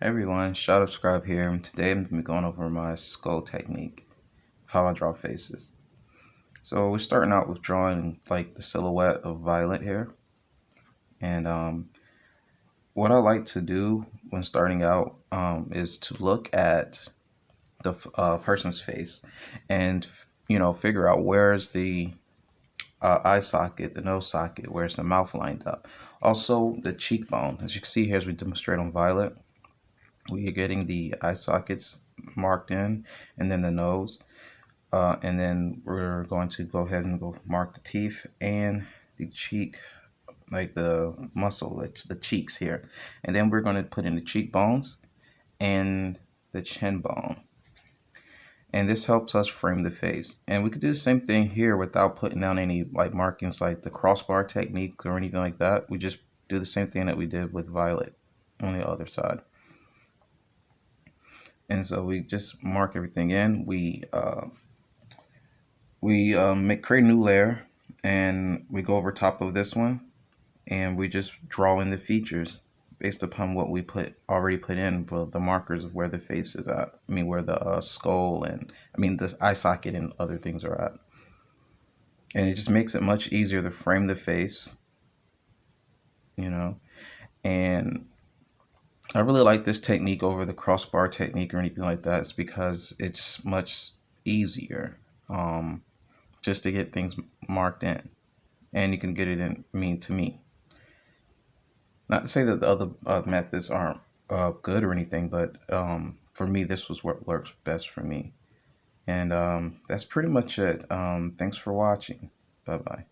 Hey everyone, Shadow Scribe here, and today I'm going to be going over my skull technique of how I draw faces. So we're starting out with drawing like the silhouette of Violet here, and what I like to do when starting out is to look at the person's face and figure out where's the eye socket, the nose socket, where's the mouth lined up. Also the cheekbone, as you can see here as we demonstrate on Violet, we are getting the eye sockets marked in, and then the nose. And then we're going to go ahead and go mark the teeth and the cheek, like the muscle, it's the cheeks here. And then we're going to put in the cheekbones and the chin bone. And this helps us frame the face. And we could do the same thing here without putting down any like markings like the crossbar technique or anything like that. We just do the same thing that we did with Violet on the other side. And so we just mark everything in. We create a new layer, and we go over top of this one, and we just draw in the features based upon what we already put in for the markers of where the face is at. I mean, where the skull and the eye socket and other things are at. And it just makes it much easier to frame the face, you know. And I really like this technique over the crossbar technique or anything like that. It's because it's much easier, just to get things marked in, and you can get it in to me. Not to say that the other methods aren't good or anything, but for me, this was what works best for me. And that's pretty much it. Thanks for watching. Bye bye.